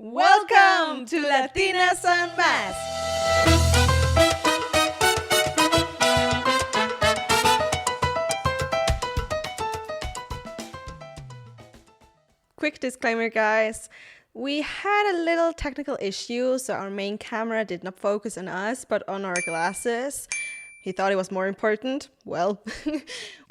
Welcome to Latinas Unmasked! Quick disclaimer, guys. We had a little technical issue, so our main camera did not focus on us, but on our glasses. He thought it was more important. Well,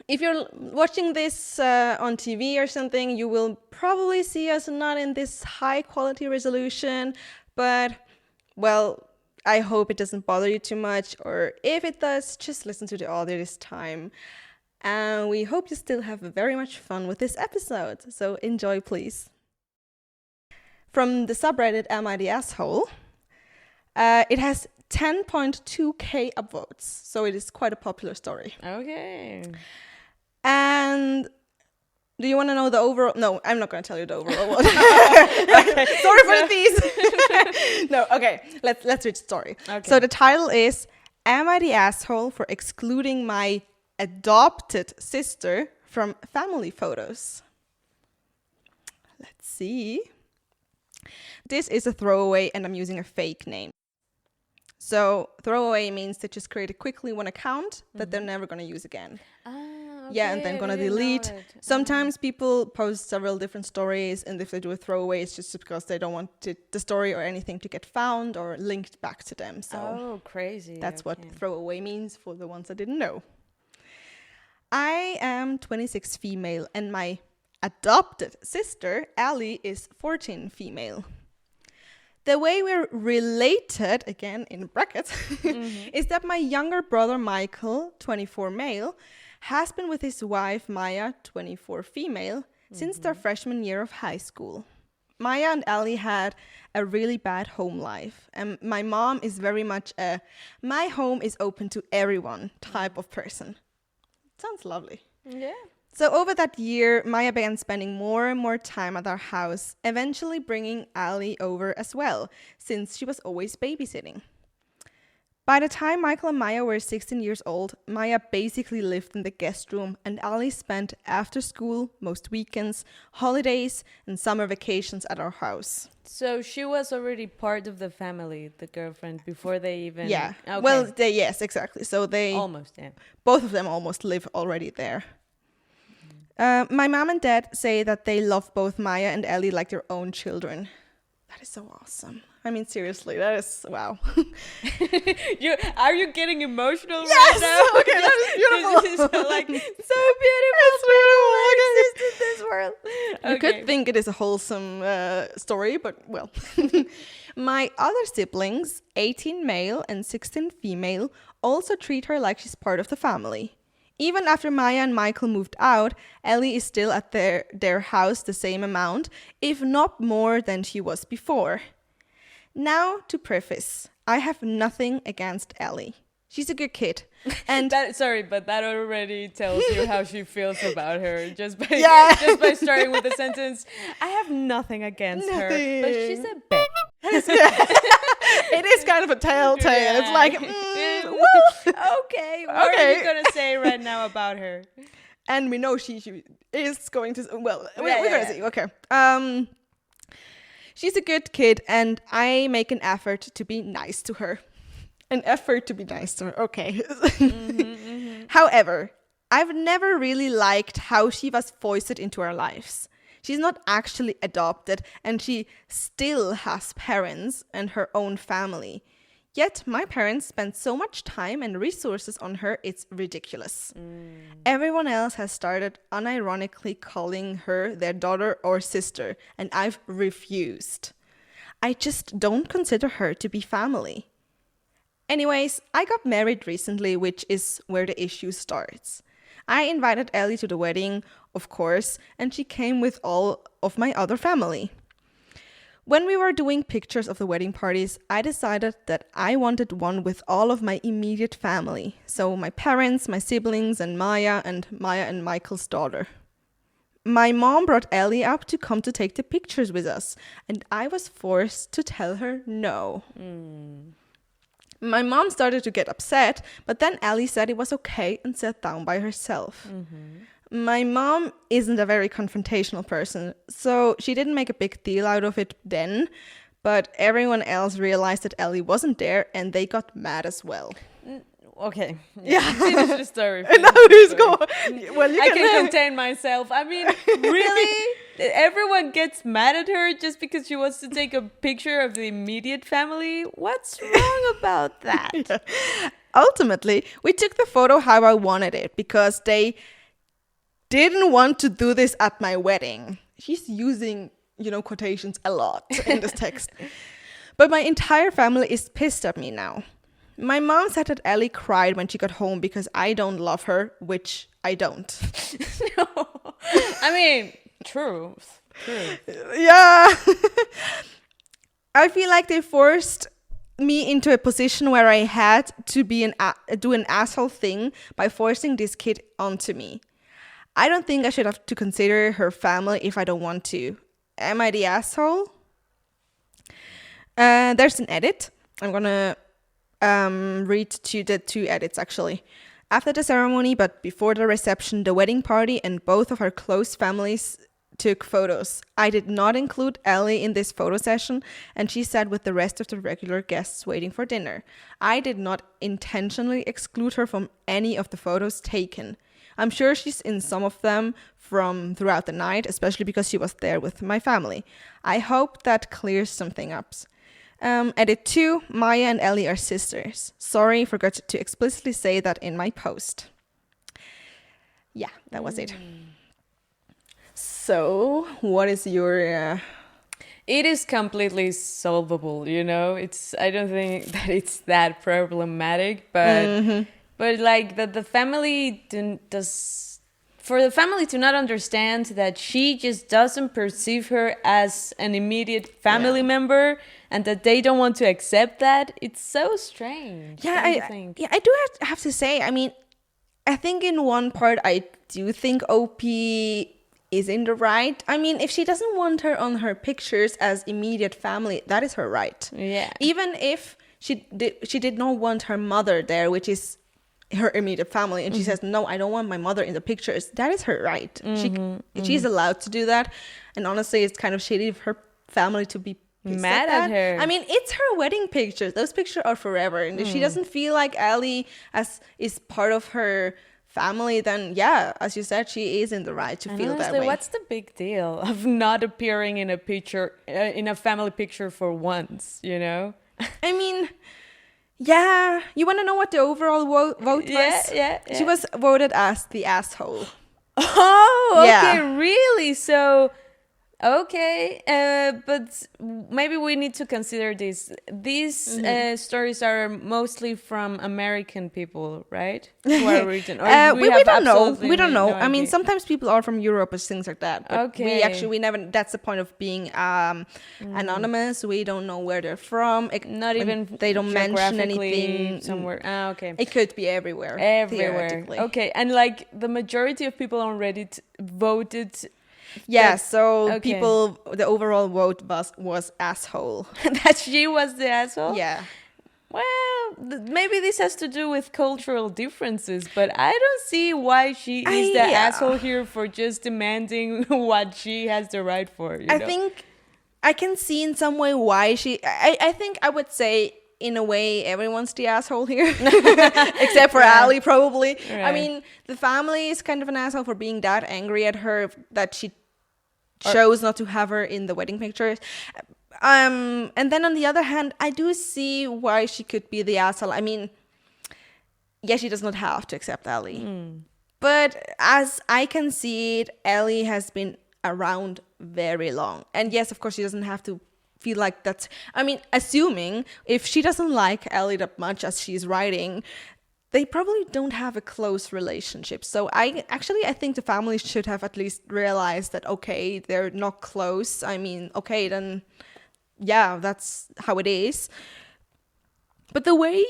if you're watching this on TV or something, you will probably see us not in this high quality resolution, but, well, I hope it doesn't bother you too much, or if it does, just listen to the audio this time. And we hope you still have very much fun with this episode, so enjoy, please. From the subreddit Am I the Asshole? It has 10.2k upvotes, so it is quite a popular story. Okay. And do you want to know the overall? No, I'm not going to tell you the overall one. Okay. Sorry for the tease. No, okay. Let's read the story. Okay. So the title is Am I the Asshole for Excluding My Adopted Sister from Family Photos? Let's see. This is a throwaway and I'm using a fake name. So throwaway means they just create quickly one account that they're never going to use again. Okay, yeah, and then going to delete. Sometimes people post several different stories, and if they do a throwaway, it's just because they don't want the story or anything to get found or linked back to them. So crazy. That's what throwaway means for the ones that didn't know. I am 26 female, and my adopted sister, Ali, is 14 female. The way we're related, again in brackets, is that my younger brother Michael, 24 male, has been with his wife Maya, 24 female, since their freshman year of high school. Maya and Ali had a really bad home life, and my mom is very much a my home is open to everyone type of person. Sounds lovely. Yeah. So over that year, Maya began spending more and more time at our house, eventually bringing Ali over as well, since she was always babysitting. By the time Michael and Maya were 16 years old, Maya basically lived in the guest room, and Ali spent after school, most weekends, holidays, and summer vacations at our house. So she was already part of the family, the girlfriend, before they even... Yeah. Okay. Well, yes, exactly. So they... Almost, yeah. Both of them almost live already there. My mom and dad say that they love both Maya and Ellie like their own children. That is so awesome. I mean, seriously, that is, wow. Are you getting emotional yes! right now? Okay, that is beautiful. This is so beautiful. It's beautiful. Okay. Exist in this world. You could think it is a wholesome story, but well. My other siblings, 18 male and 16 female, also treat her like she's part of the family. Even after Maya and Michael moved out, Ellie is still at their house the same amount, if not more than she was before. Now, to preface, I have nothing against Ellie. She's a good kid. And but that already tells you how she feels about her just by starting with the sentence, I have nothing against her, but she's a bitch. It is kind of a telltale. Yeah. It's like, okay, what are you going to say right now about her? And we know she is going to, well, we're going to see. Okay. She's a good kid, and I make an effort to be nice to her. An effort to be nice to her. Okay. However, I've never really liked how she was foisted into our lives. She's not actually adopted, and she still has parents and her own family. Yet my parents spend so much time and resources on her, it's ridiculous. Everyone else has started unironically calling her their daughter or sister, and I've refused. I just don't consider her to be family. Anyways, I got married recently, which is where the issue starts. I invited Ellie to the wedding, of course, and she came with all of my other family. When we were doing pictures of the wedding parties, I decided that I wanted one with all of my immediate family. So my parents, my siblings, and Maya and Michael's daughter. My mom brought Ellie up to come to take the pictures with us, and I was forced to tell her no. My mom started to get upset, but then Ellie said it was okay and sat down by herself. My mom isn't a very confrontational person, so she didn't make a big deal out of it then, but everyone else realized that Ellie wasn't there and they got mad as well. Okay. Yeah. Finish the story. No, just go. Well, you I can contain myself. I mean, really? Everyone gets mad at her just because she wants to take a picture of the immediate family? What's wrong about that? Yeah. Ultimately, we took the photo how I wanted it because they didn't want to do this at my wedding. She's using, quotations a lot in this text. But my entire family is pissed at me now. My mom said that Ellie cried when she got home because I don't love her, which I don't. No. I mean, true. Yeah. I feel like they forced me into a position where I had to do an asshole thing by forcing this kid onto me. I don't think I should have to consider her family if I don't want to. Am I the asshole? There's an edit. I'm gonna read to the 2 edits actually. After the ceremony, but before the reception, the wedding party and both of her close families took photos. I did not include Ellie in this photo session, and she sat with the rest of the regular guests waiting for dinner. I did not intentionally exclude her from any of the photos taken. I'm sure she's in some of them from throughout the night, especially because she was there with my family. I hope that clears something up. Edit 2, Maya and Ellie are sisters. Sorry, forgot to explicitly say that in my post. Yeah, that was it. So, what is your... It is completely solvable, I don't think that it's that problematic, but like that the family for the family to not understand that she just doesn't perceive her as an immediate family member and that they don't want to accept that, it's so strange. Yeah, I do have to say, I mean, I think in one part I do think OP is in the right. I mean, if she doesn't want her on her pictures as immediate family, that is her right. Yeah. Even if she did not want her mother there, which is her immediate family, and she says, no, I don't want my mother in the pictures, that is her right. She's allowed to do that. And honestly, it's kind of shady of her family to be mad at her. I mean, it's her wedding pictures. Those pictures are forever. And if she doesn't feel like Ellie is part of her family, then yeah, as you said, she is in the right to feel that way. What's the big deal of not appearing in a picture, in a family picture for once, I mean... Yeah, you want to know what the overall vote was? Yeah. She was voted as the asshole. Oh, okay, really? So, okay, but maybe we need to consider this. These stories are mostly from American people, right? Who are original. We don't know. We don't know. I mean, sometimes people are from Europe or things like that. But okay. We never. That's the point of being anonymous. We don't know where they're from. Not even they don't mention anything somewhere. Okay. It could be everywhere. Okay, and like the majority of people on Reddit voted. Yeah, people, the overall vote was asshole. That she was the asshole? Yeah. Well, maybe this has to do with cultural differences, but I don't see why she is the asshole here for just demanding what she has the right for. I think I can see in some way why I think I would say in a way everyone's the asshole here except for Ali probably. Right. I mean, the family is kind of an asshole for being that angry at her that she chose not to have her in the wedding pictures. And then on the other hand, I do see why she could be the asshole. I mean, she does not have to accept Ellie. But as I can see it, Ellie has been around very long. And yes, of course, she doesn't have to feel like that's... I mean, assuming if she doesn't like Ellie that much as she's writing, they probably don't have a close relationship. So I think the family should have at least realized that, okay, they're not close. I mean, okay, then... yeah, that's how it is. But the way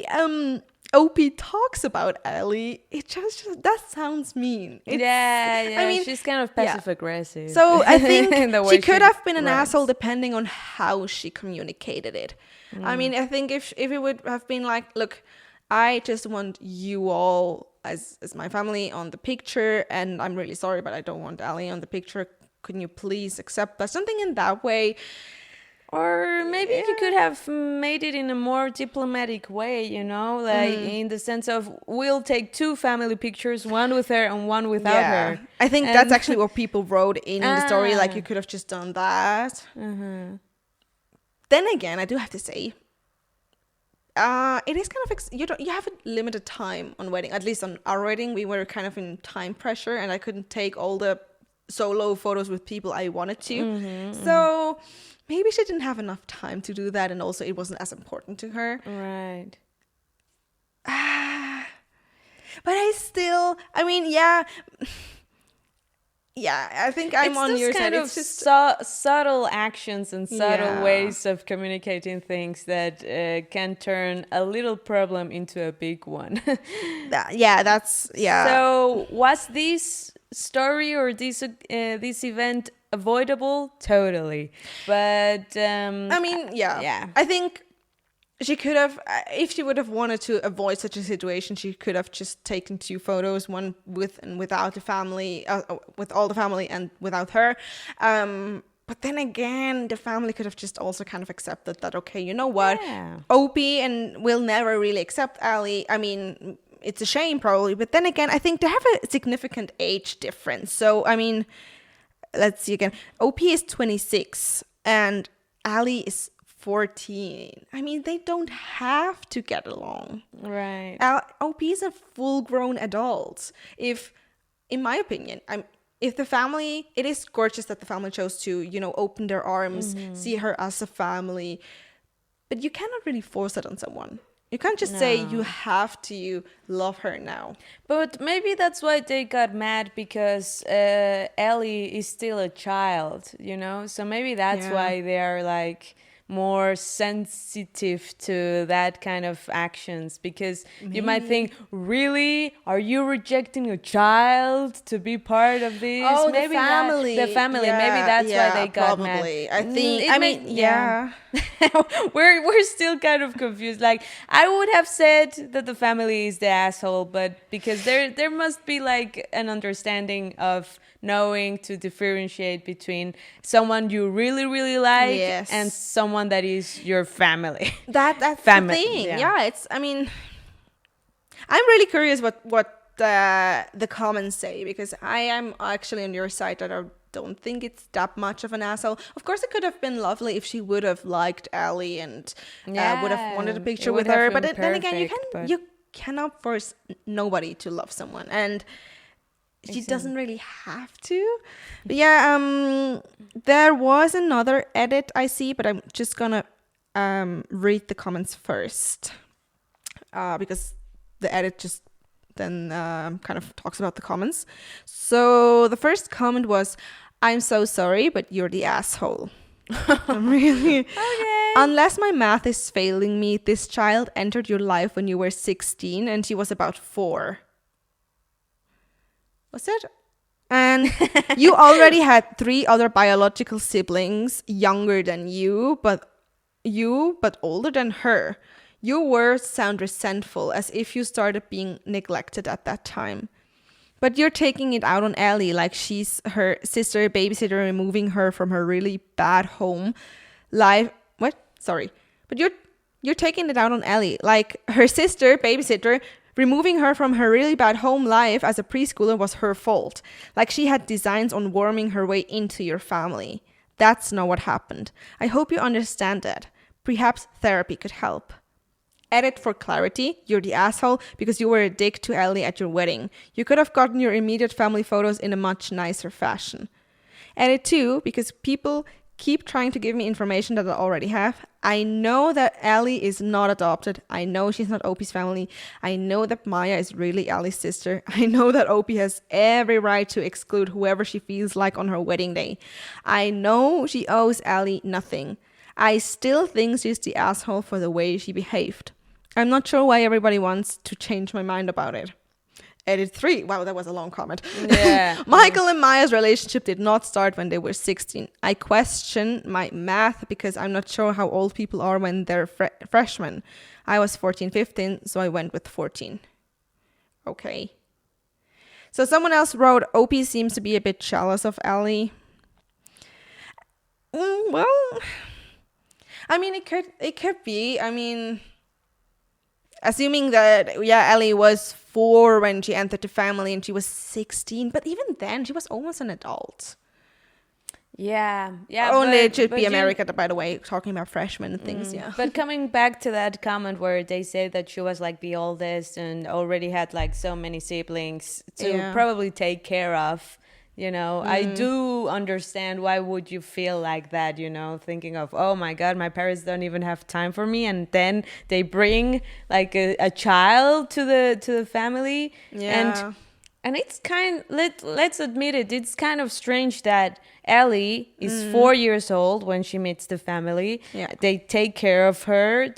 OP talks about Ellie, it just that sounds mean. I mean, she's kind of passive aggressive. So I think she could have been an asshole depending on how she communicated it. I mean, I think if it would have been like, look, I just want you all as my family on the picture, and I'm really sorry, but I don't want Ali on the picture. Can you please accept that? Something in that way. Or maybe you could have made it in a more diplomatic way, like in the sense of we'll take 2 family pictures, one with her and one without her. I think that's actually what people wrote in the story. Like, you could have just done that. Then again, I do have to say, it is kind of you have a limited time on wedding. At least on our wedding, we were kind of in time pressure, and I couldn't take all the solo photos with people I wanted to. So maybe she didn't have enough time to do that, and also it wasn't as important to her. Right. But I think I'm on your side. It's just subtle actions and subtle ways of communicating things that can turn a little problem into a big one. So was this story or this event avoidable? Totally. But I think she could have, if she would have wanted to avoid such a situation, she could have just taken 2 photos, one with and without the family, with all the family and without her. But then again, the family could have just also kind of accepted that, okay, you know what, Opie and will never really accept Ali. I mean, it's a shame probably, but then again, I think they have a significant age difference. So, I mean, let's see again. Opie is 26 and Ali is 14. I mean, they don't have to get along. Right. Opie is a full-grown adult. In my opinion, if the family, it is gorgeous that the family chose to, open their arms, see her as a family, but you cannot really force it on someone. You can't just say you have to love her now. But maybe that's why they got mad, because Ellie is still a child, So maybe that's why they are like more sensitive to that kind of actions, because you might think, really, are you rejecting a child to be part of this? Oh, maybe the family. Maybe that's why they got probably. mad. I think. We're still kind of confused. Like, I would have said that the family is the asshole, but because there must be like an understanding of knowing to differentiate between someone you really, really like and someone that is your family. That's family. The thing. Yeah, it's. I mean, I'm really curious what the comments say, because I am actually on your side that I don't think it's that much of an asshole. Of course, it could have been lovely if she would have liked Ali and would have wanted a picture with her. But then again, you cannot force nobody to love someone, and she doesn't really have to. But there was another edit I see, but I'm just gonna read the comments first, because the edit just then kind of talks about the comments. So the first comment was, "I'm so sorry, but you're the asshole." I'm really okay. "Unless my math is failing me, this child entered your life when you were 16 and she was about 4. Was it? And you already had 3 other biological siblings younger than you, but older than her. Your words sound resentful, as if you started being neglected at that time. But you're taking it out on Ellie like she's her sister, babysitter, removing her from her really bad home life. What? Sorry. But you're taking it out on Ellie like her sister, babysitter, removing her from her really bad home life as a preschooler was her fault. Like she had designs on worming her way into your family. That's not what happened. I hope you understand that. Perhaps therapy could help. Edit for clarity, you're the asshole because you were a dick to Ellie at your wedding. You could have gotten your immediate family photos in a much nicer fashion. Edit 2, because people keep trying to give me information that I already have. I know that Ellie is not adopted. I know she's not Opie's family. I know that Maya is really Ellie's sister. I know that Opie has every right to exclude whoever she feels like on her wedding day. I know she owes Ellie nothing. I still think she's the asshole for the way she behaved. I'm not sure why everybody wants to change my mind about it. Edit 3. Wow, that was a long comment. Yeah. Michael and Maya's relationship did not start when they were 16. I question my math because I'm not sure how old people are when they're freshmen. I was 14, 15, so I went with 14. okay. So someone else wrote, Opie seems to be a bit jealous of Ellie. Well, I mean, it could be. I mean, assuming that, yeah, Ellie was 4 when she entered the family and she was 16. But even then, she was almost an adult. Yeah. Only it should be America, by the way, talking about freshmen and things, yeah. But coming back to that comment where they say that she was like the oldest and already had like so many siblings to probably take care of, you know, I do understand why would you feel like that, you know, thinking of, oh my God, my parents don't even have time for me. And then they bring like a child to the family. Yeah. And it's let's admit it, it's kind of strange that Ellie is 4 years old when she meets the family. Yeah. They take care of her.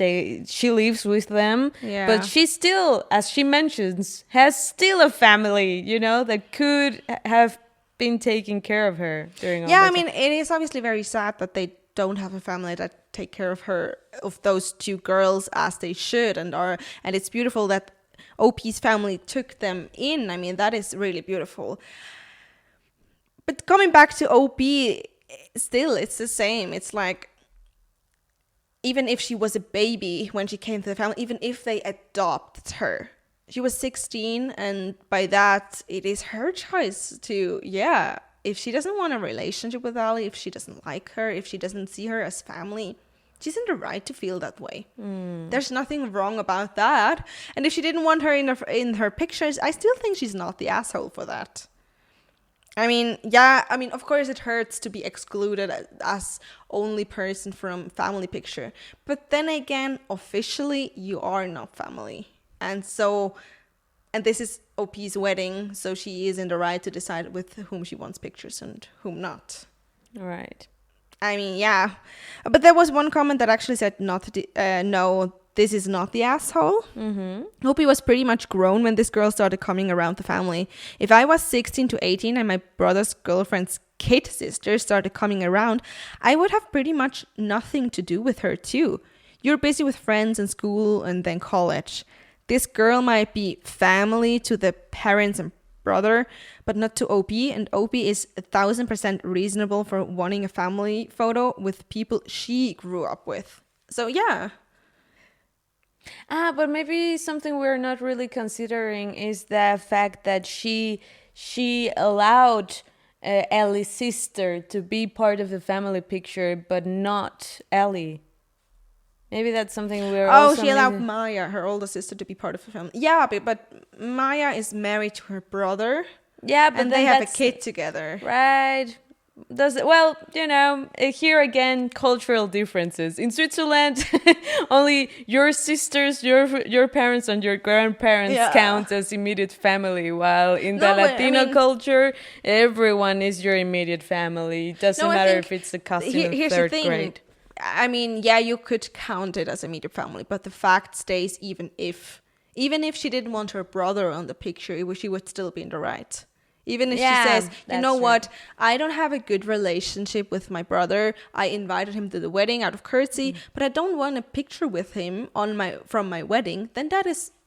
She lives with them. Yeah. But she still, as she mentions, has still a family, you know, that could have been taking care of her during all Yeah, I this mean, it is obviously very sad that they don't have a family that take care of her, of those 2 girls as they should, and it's beautiful that OP's family took them in. I mean, that is really beautiful. But coming back to OP, still, it's the same. It's like, even if she was a baby when she came to the family, even if they adopted her, she was 16, and by that, it is her choice to, if she doesn't want a relationship with Ali, if she doesn't like her, if she doesn't see her as family, she's in the right to feel that way. There's nothing wrong about that. And if she didn't want her in her pictures, I still think she's not the asshole for that. I mean, of course it hurts to be excluded as only person from family picture. But then again, officially, you are not family. And this is OP's wedding, so she is in the right to decide with whom she wants pictures and whom not. Right. I mean, yeah. But there was one comment that actually said, no, this is not the asshole. Opie was pretty much grown when this girl started coming around the family. If I was 16 to 18 and my brother's girlfriend's kid sister started coming around, I would have pretty much nothing to do with her too. You're busy with friends and school and then college. This girl might be family to the parents and brother, but not to OP, and OP is 1,000% reasonable for wanting a family photo with people she grew up with. So yeah. But maybe something we're not really considering is the fact that she allowed Ellie's sister to be part of the family picture, but not Ellie. Maybe that's something we're also... she allowed Maya, her older sister, to be part of the family. Yeah, but Maya is married to her brother. Yeah, but and they have a kid together. Right. Well, you know, here again, cultural differences. In Switzerland, only your sisters, your parents and your grandparents count as immediate family, while in the Latino culture, everyone is your immediate family. It doesn't matter if it's a cousin in third grade. I mean, yeah, you could count it as immediate family, but the fact stays, even if she didn't want her brother on the picture, she would still be in the right. Even if she says, you know what, I don't have a good relationship with my brother. I invited him to the wedding out of courtesy, but I don't want a picture with him from my wedding, then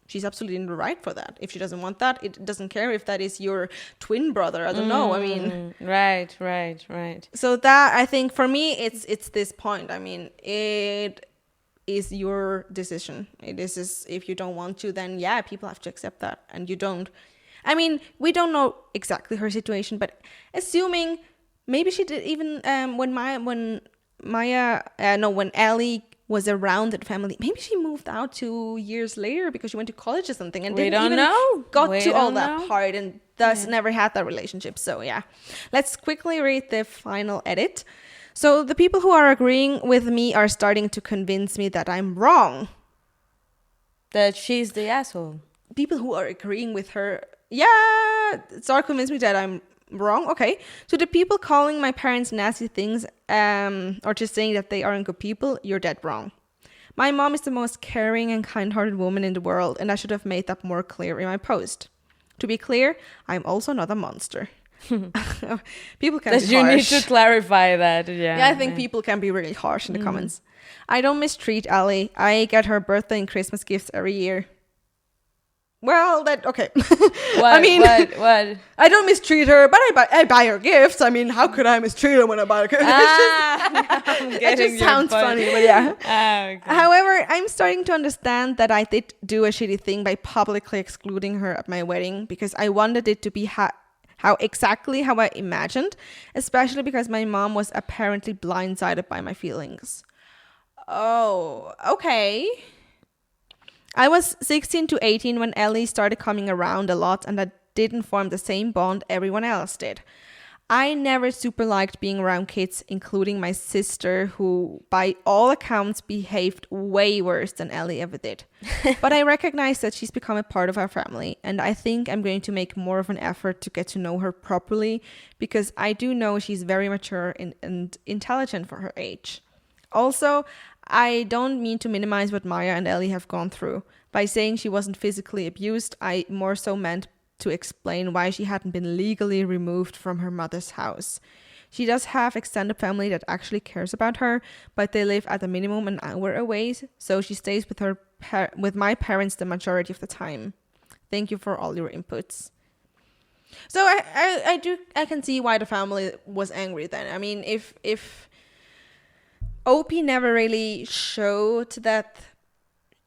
she's absolutely in the right for that. If she doesn't want that, it doesn't care if that is your twin brother. I don't know. I mean, right. So that, I think, for me, it's this point. I mean, it is your decision. It is, if you don't want to, then people have to accept that, and you don't. I mean, we don't know exactly her situation, but assuming maybe she did, even when Ellie was around the family, maybe she moved out 2 years later because she went to college or something, and got to all that part, and thus never had that relationship. So yeah, let's quickly read the final edit. So the people who are agreeing with me are starting to convince me that I'm wrong. That she's the asshole. People who are agreeing with her, start convince me that I'm wrong. Okay, so the people calling my parents nasty things, or just saying that they aren't good people, you're dead wrong. My mom is the most caring and kind-hearted woman in the world, and I should have made that more clear in my post. To be clear, I'm also not a monster. People can be harsh. You need to clarify that. I think people can be really harsh in the comments. I don't mistreat Ali. I get her birthday and Christmas gifts every year. Well, okay. What? I mean, what? I don't mistreat her, but I buy her gifts. I mean, how could I mistreat her when I buy her gifts? It just sounds funny, but yeah. Okay. However, I'm starting to understand that I did do a shitty thing by publicly excluding her at my wedding because I wanted it to be how I imagined, especially because my mom was apparently blindsided by my feelings. Oh, okay. I was 16 to 18 when Ellie started coming around a lot and I didn't form the same bond everyone else did. I never super liked being around kids, including my sister, who by all accounts behaved way worse than Ellie ever did. But I recognize that she's become a part of our family, and I think I'm going to make more of an effort to get to know her properly because I do know she's very mature and intelligent for her age. Also, I don't mean to minimize what Maya and Ellie have gone through. By saying she wasn't physically abused, I more so meant to explain why she hadn't been legally removed from her mother's house. She does have extended family that actually cares about her, but they live at a minimum an hour away, so she stays with my parents the majority of the time. Thank you for all your inputs. So I can see why the family was angry then. I mean, if OP never really showed that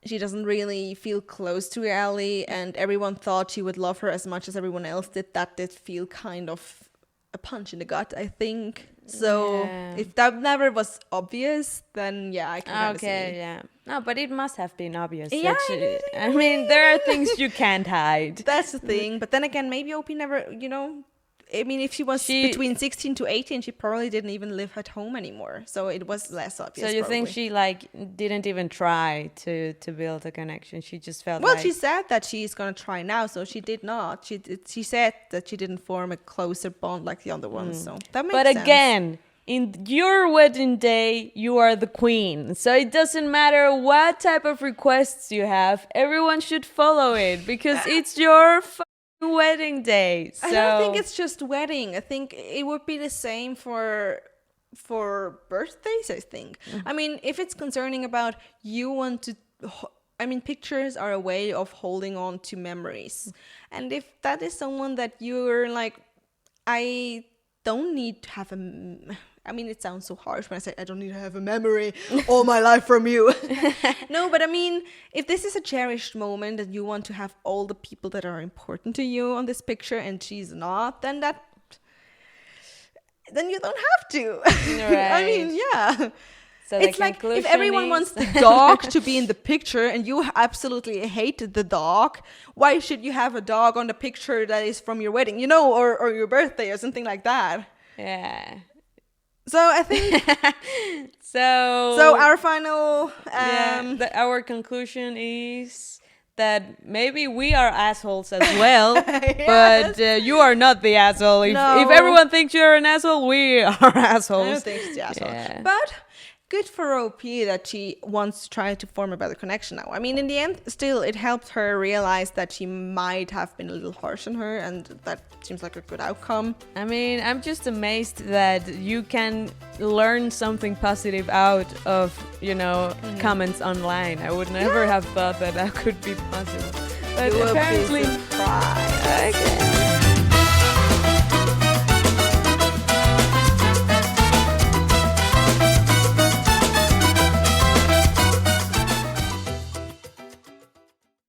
she doesn't really feel close to Ellie and everyone thought she would love her as much as everyone else did, that did feel kind of a punch in the gut, I think. So if that never was obvious, then yeah, I can kind of see. Yeah. No, but it must have been obvious. Yeah, I mean, there are things you can't hide. That's the thing. But then again, maybe OP never, I mean, if she was between 16 to 18, she probably didn't even live at home anymore. So it was less obvious. So you think she didn't even try to build a connection? She just felt she said that she's going to try now. So she did not. She said that she didn't form a closer bond like the other ones. So that makes sense. But again, in your wedding day, you are the queen. So it doesn't matter what type of requests you have. Everyone should follow it because it's your wedding day. So. I don't think it's just wedding. I think it would be the same for birthdays, I think. I mean, if it's concerning about you want to... I mean, pictures are a way of holding on to memories. And if that is someone that you're like, I don't need to have I mean, it sounds so harsh when I say I don't need to have a memory all my life from you. No, but I mean, if this is a cherished moment and you want to have all the people that are important to you on this picture and she's not, then you don't have to. Right. I mean, yeah. So it's like if everyone wants the dog to be in the picture and you absolutely hated the dog, why should you have a dog on the picture that is from your wedding, or your birthday or something like that? Yeah. So I think so our final our conclusion is that maybe we are assholes as well, yes. But you are not the asshole. If everyone thinks you're an asshole, we are assholes. I don't think it's the asshole. Yeah. But good for OP that she wants to try to form a better connection now. I mean, in the end, still, it helped her realize that she might have been a little harsh on her, and that seems like a good outcome. I mean, I'm just amazed that you can learn something positive out of, comments online. I would never have thought that could be possible. But you apparently, will be surprised. Okay.